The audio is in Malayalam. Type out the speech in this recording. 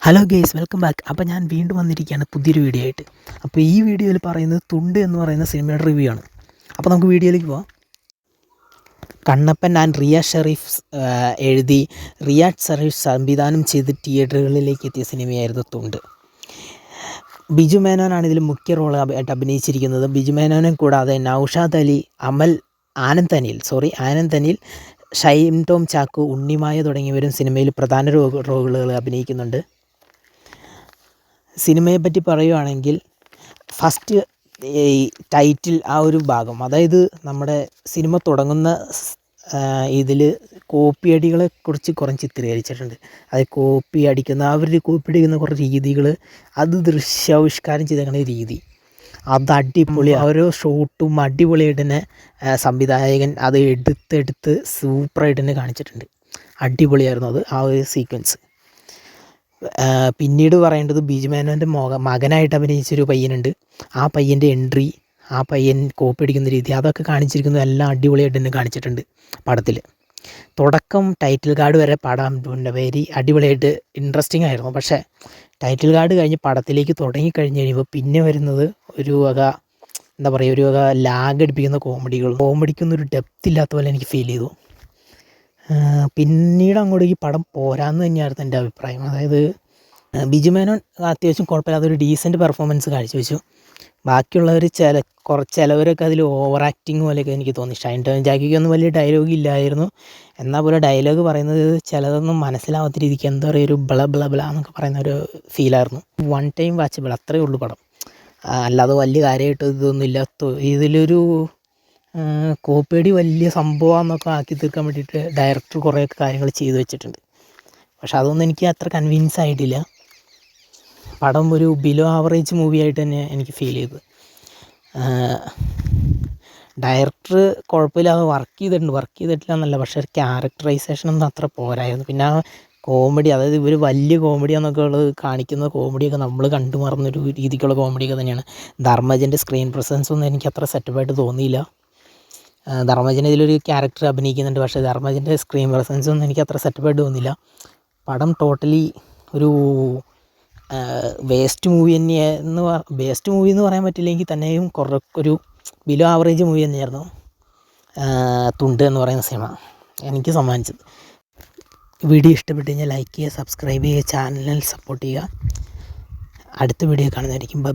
Hello guys, welcome back. അപ്പോൾ ഞാൻ വീണ്ടും വന്നിരിക്കുകയാണ് പുതിയൊരു വീഡിയോ ആയിട്ട്. അപ്പോൾ ഈ വീഡിയോയിൽ പറയുന്നത് തുണ്ട് എന്ന് പറയുന്ന സിനിമയുടെ റിവ്യൂ ആണ്. അപ്പോൾ നമുക്ക് വീഡിയോയിലേക്ക് പോവാം. കണ്ണപ്പൻ ആൻഡ് റിയ ഷെറീഫ് എഴുതി റിയാഡ് ഷെറീഫ് സംവിധാനം ചെയ്ത് തിയേറ്ററുകളിലേക്ക് എത്തിയ സിനിമയായിരുന്നു തുണ്ട്. ബിജു മേനോനാണ് ഇതിൽ മുഖ്യ റോൾ ആയിട്ട് അഭിനയിച്ചിരിക്കുന്നത്. ബിജു മേനോനെ കൂടാതെ നൗഷാദ് അലി, ആനന്ദ് അനിൽ, ഷൈൻ ടോം ചാക്കോ, ഉണ്ണിമായ തുടങ്ങിയവരും സിനിമയിൽ പ്രധാന റോളുകൾ അഭിനയിക്കുന്നുണ്ട്. സിനിമയെപ്പറ്റി പറയുകയാണെങ്കിൽ ഫസ്റ്റ് ഈ ടൈറ്റിൽ ആ ഒരു ഭാഗം, അതായത് നമ്മുടെ സിനിമ തുടങ്ങുന്ന ഇതിൽ കോപ്പിയടികളെ കുറിച്ച് കുറച്ച് ചിത്രീകരിച്ചിട്ടുണ്ട്. അത് കോപ്പി അടിക്കുന്ന കുറേ രീതികൾ, അത് ദൃശ്യാവിഷ്കാരം ചെയ്തേക്കുന്ന രീതി അത് അടിപൊളി. ഓരോ ഷോട്ടും അടിപൊളിയായിട്ട് തന്നെ സംവിധായകൻ അത് എടുത്ത് സൂപ്പറായിട്ട് തന്നെ കാണിച്ചിട്ടുണ്ട്. അടിപൊളിയായിരുന്നു അത്, ആ ഒരു സീക്വൻസ്. പിന്നീട് പറയേണ്ടത് ബിജു മേനോൻ്റെ മകനായിട്ട് അഭിനയിച്ചൊരു പയ്യനുണ്ട്. ആ പയ്യൻ്റെ എൻട്രി, ആ പയ്യൻ കോപ്പി അടിക്കുന്ന രീതി, അതൊക്കെ കാണിച്ചിരിക്കുന്നത് എല്ലാം അടിപൊളിയായിട്ട് തന്നെ കാണിച്ചിട്ടുണ്ട് പടത്തിൽ. തുടക്കം ടൈറ്റിൽ കാർഡ് വരെ പടം വെരി അടിപൊളിയായിട്ട് ഇൻട്രസ്റ്റിംഗ് ആയിരുന്നു. പക്ഷേ ടൈറ്റിൽ കാർഡ് കഴിഞ്ഞ് പടത്തിലേക്ക് തുടങ്ങിക്കഴിഞ്ഞ് കഴിയുമ്പോൾ പിന്നെ വരുന്നത് ഒരു വക ലാഗ് അടിപ്പിക്കുന്ന കോമഡിക്കൊന്നൊരു ഡെപ്ത് ഇല്ലാത്ത പോലെ എനിക്ക് ഫീൽ ചെയ്തു. പിന്നീട് അങ്ങോട്ട് ഈ പടം പോരാന്ന് തന്നെയായിരുന്നു എൻ്റെ അഭിപ്രായം. അതായത് ബിജു മേനോൻ അത്യാവശ്യം കുഴപ്പമില്ലാത്തൊരു ഡീസൻറ്റ് പെർഫോമൻസ് കാഴ്ചവെച്ചു. ബാക്കിയുള്ളവർ ചിലവരൊക്കെ അതിൽ ഓവർ ആക്ടിങ് പോലെയൊക്കെ എനിക്ക് തോന്നി. ഷൈൻ ടോം ചാക്കോയ്ക്കൊന്നും വലിയ ഡയലോഗ് ഇല്ലായിരുന്നു. എന്നാൽ പോലെ ഡയലോഗ് പറയുന്നത് ചിലതൊന്നും മനസ്സിലാവാത്ത രീതിക്ക് എന്താ പറയുക, ഒരു ബ്ല എന്നൊക്കെ പറയുന്ന ഒരു ഫീലായിരുന്നു. വൺ ടൈം വാച്ചബിൾ, അത്രയേ ഉള്ളൂ പടം. അല്ലാതെ വലിയ കാര്യമായിട്ട് ഇതൊന്നും ഇല്ല. ഇതിലൊരു കോപ്പിയടി വലിയ സംഭവമാണെന്നൊക്കെ ആക്കി തീർക്കാൻ വേണ്ടിയിട്ട് ഡയറക്ടർ കുറേ കാര്യങ്ങൾ ചെയ്തു വെച്ചിട്ടുണ്ട്. പക്ഷെ അതൊന്നും എനിക്ക് അത്ര കൺവിൻസ് ആയിട്ടില്ല. പടം ഒരു ബിലോ ആവറേജ് മൂവി ആയിട്ട് തന്നെ എനിക്ക് ഫീൽ ചെയ്തു. ഡയറക്ടർ കുഴപ്പമില്ലാതെ വർക്ക് ചെയ്തിട്ടില്ല എന്നല്ല, പക്ഷേ ക്യാരക്ടറൈസേഷനൊന്നും അത്ര പോരായിരുന്നു. പിന്നെ ആ കോമഡി, അതായത് ഇവർ വലിയ കോമഡിയാന്നൊക്കെ ഉള്ളത് കാണിക്കുന്ന കോമഡിയൊക്കെ നമ്മൾ കണ്ടു മറന്നൊരു രീതിക്കുള്ള കോമഡിയൊക്കെ തന്നെയാണ്. ധർമ്മജൻ്റെ സ്ക്രീൻ പ്രസൻസ് ഒന്നും എനിക്ക് അത്ര സെറ്റപ്പായിട്ട് തോന്നിയില്ല. ധർമ്മജൻ ഇതിലൊരു ക്യാരക്ടർ അഭിനയിക്കുന്നുണ്ട്, പക്ഷേ ധർമ്മജൻ്റെ സ്ക്രീൻ പ്രസൻസ് ഒന്നും എനിക്ക് അത്ര സെറ്റപ്പായിട്ട് തോന്നിയില്ല. പടം ടോട്ടലി ഒരു വേസ്റ്റ് മൂവി എന്ന് പറയാൻ പറ്റില്ലെങ്കിൽ തന്നെയും ഒരു ബിലോ ആവറേജ് മൂവി തന്നെയായിരുന്നു തുണ്ട് എന്ന് പറയുന്ന സിനിമ എനിക്ക് സമ്മാനിച്ചത്. വീഡിയോ ഇഷ്ടപ്പെട്ട് കഴിഞ്ഞാൽ ലൈക്ക് ചെയ്യുക, സബ്സ്ക്രൈബ് ചെയ്യുക, ചാനലിൽ സപ്പോർട്ട് ചെയ്യുക. അടുത്ത വീഡിയോ കാണുന്നതായിരിക്കും. ബൈ.